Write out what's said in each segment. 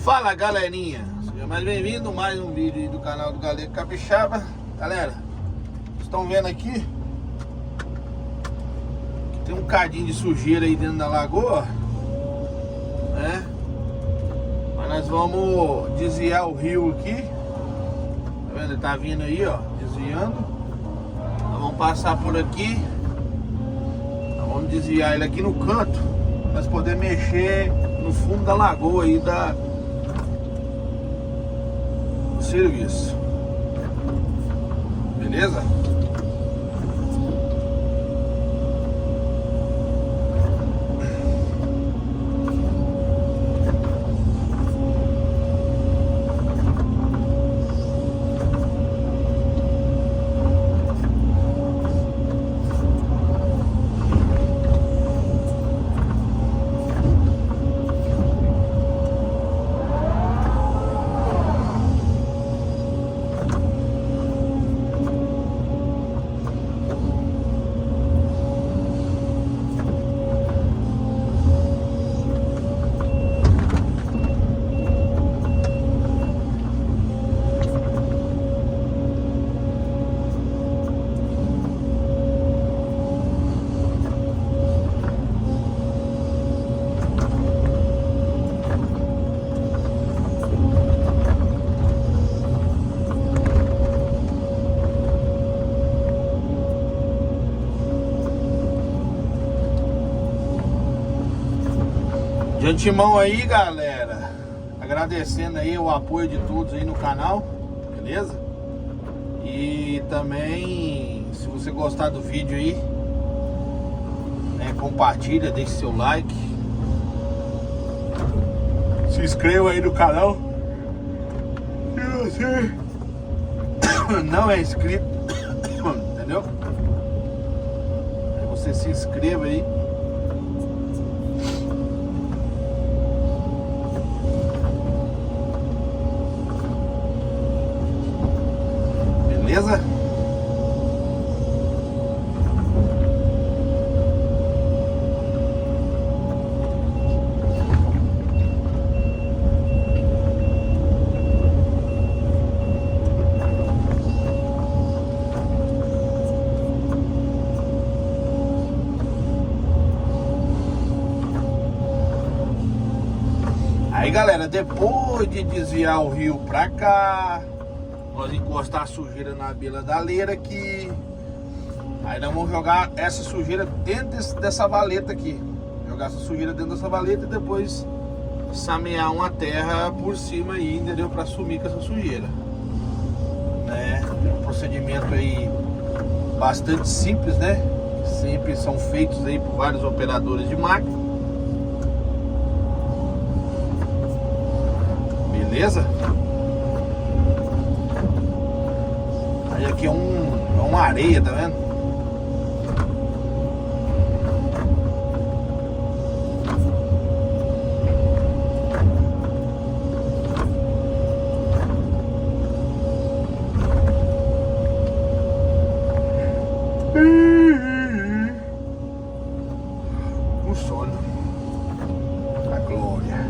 Fala galerinha, seja mais bem-vindo a mais um vídeo aí do canal do Galego Capixaba. Galera, vocês estão vendo aqui que tem um cadinho de sujeira aí dentro da lagoa, né? Mas nós vamos desviar o rio aqui. Tá vendo? Ele tá vindo aí, ó, desviando. Nós vamos passar por aqui. Nós vamos desviar ele aqui no canto, para nós poder mexer no fundo da lagoa aí do serviço. Beleza? De antemão aí, galera, agradecendo aí o apoio de todos aí no canal, beleza? E também, se você gostar do vídeo aí, né, compartilha, deixe seu like, se inscreva aí no canal. Se você não é inscrito, entendeu? Aí você se inscreva aí. Beleza? Aí, galera, depois de desviar o rio pra cá, nós encostar a sujeira na beira da leira aqui. Aí nós vamos jogar essa sujeira dentro dessa valeta aqui. Jogar essa sujeira dentro dessa valeta e depois samear uma terra por cima aí, entendeu? Pra sumir com essa sujeira, né? Um procedimento aí bastante simples, né? Sempre são feitos aí por vários operadores de máquina. Beleza? Aí aqui é uma areia, tá vendo? O sono. A glória.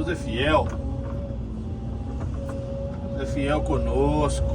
Deus é fiel. Deus é fiel conosco.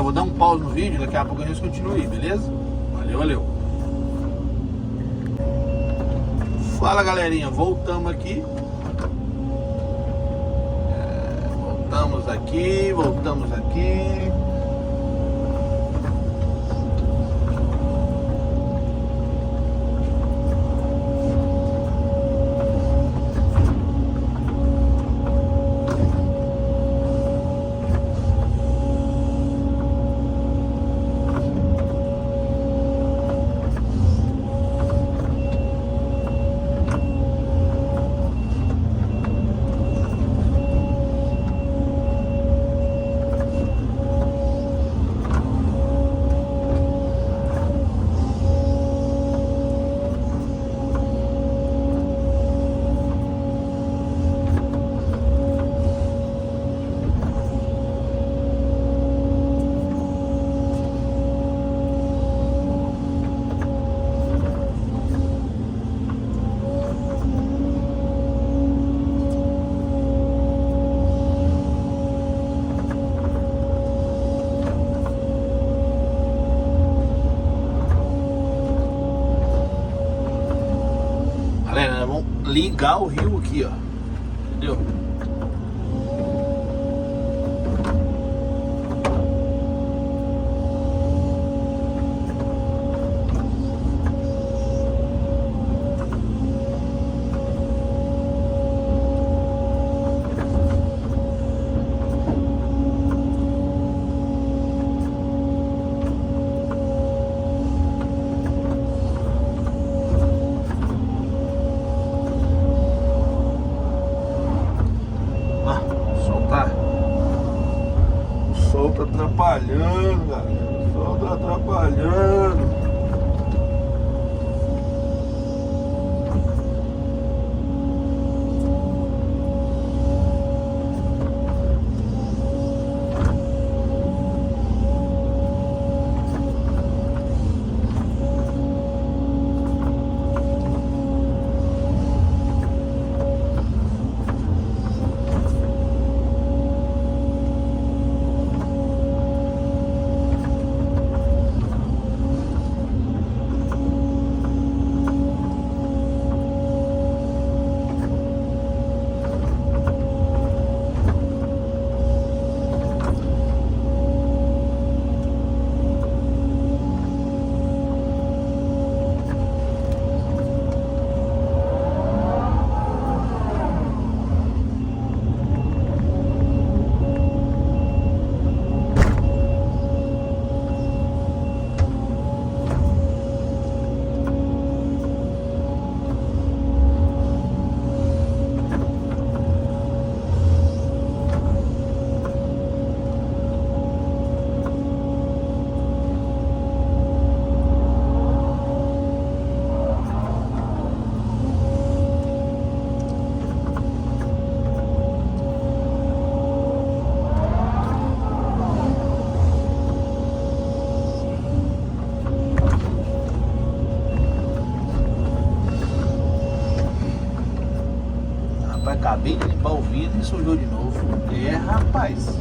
vou dar um pause no vídeo, daqui a pouco a gente continua aí, beleza? Valeu, valeu. Fala, galerinha, voltamos aqui. Voltamos aqui. Ligar o rio aqui, ó. Entendeu? O sol tá atrapalhando, galera. O sol tá atrapalhando. Acabei de limpar o vidro e sujou de novo. É, rapaz.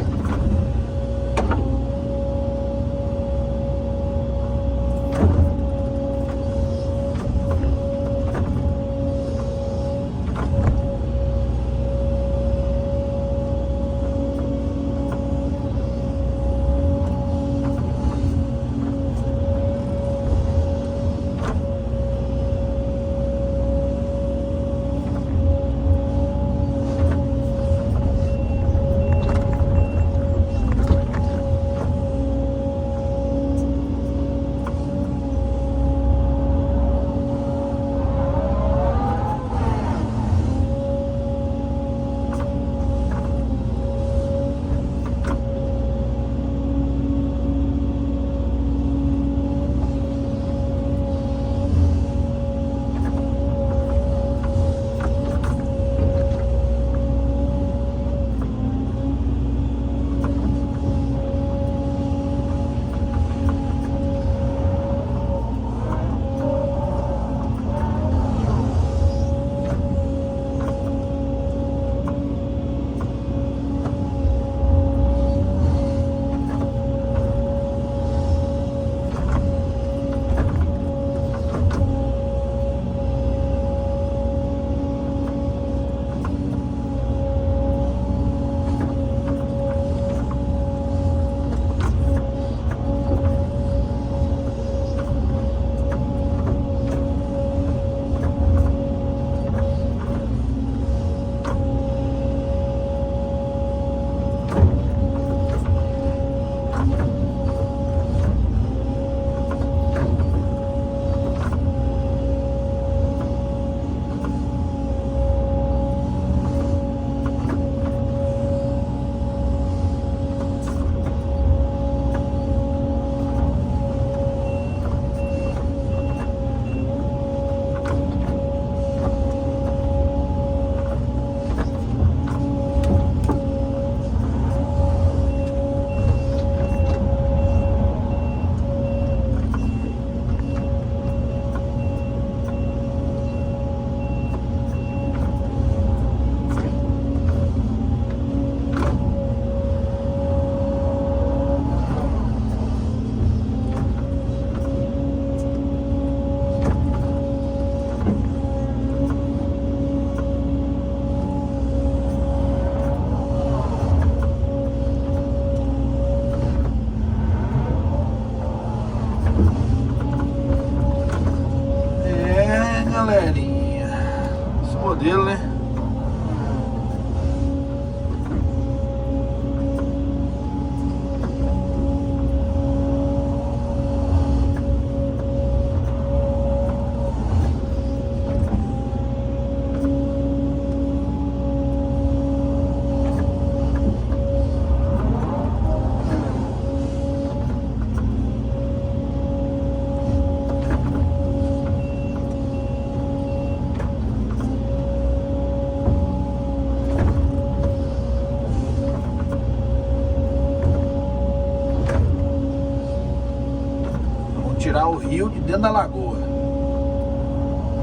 rio de dentro da lagoa.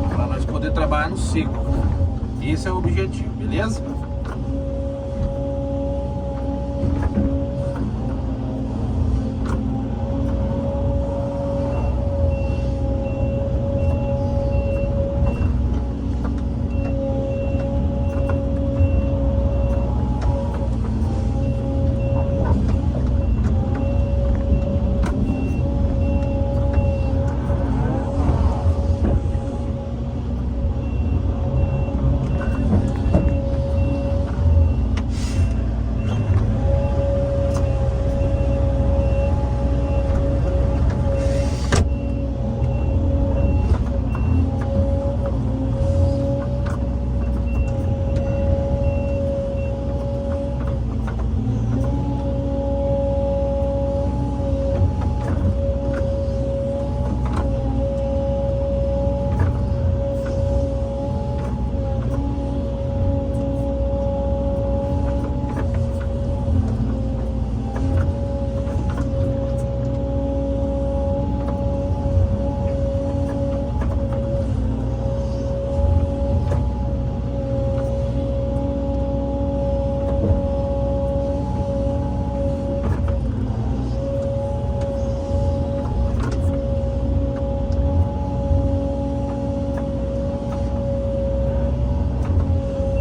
Para nós poder trabalhar no seco. Esse é o objetivo, beleza?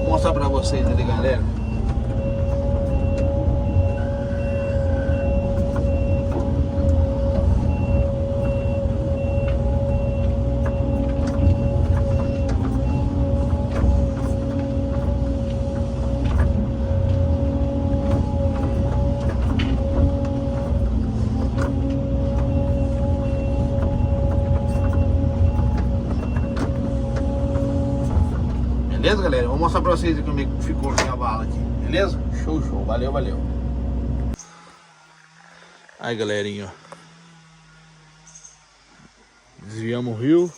Vou mostrar pra vocês ali, galera. Beleza, galera? Vou mostrar pra vocês como é que ficou a minha vala aqui. Beleza? Show, show. Valeu, valeu. Aí, galerinha, ó. Desviamos o rio.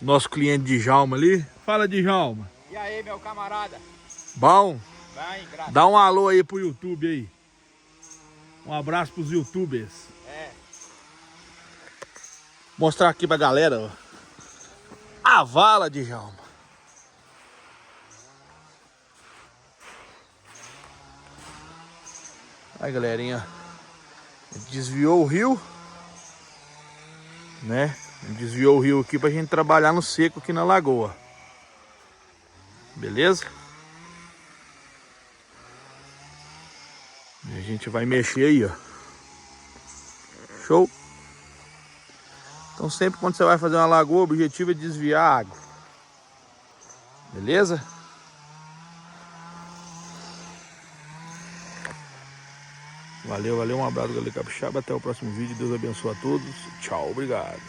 Nosso cliente Djalma ali. Fala, Djalma. E aí, meu camarada? Bom? Bem, graças. Dá um alô aí pro YouTube aí. Um abraço pros youtubers. É. Mostrar aqui pra galera, ó. A vala, Djalma. Aí, galerinha, desviou o rio, né? Desviou o rio aqui pra gente trabalhar no seco aqui na lagoa. Beleza? E a gente vai mexer aí, ó. Show? Então sempre quando você vai fazer uma lagoa, o objetivo é desviar a água. Beleza? Valeu, valeu, um abraço, galera capixaba, até o próximo vídeo, Deus abençoe a todos, tchau, obrigado.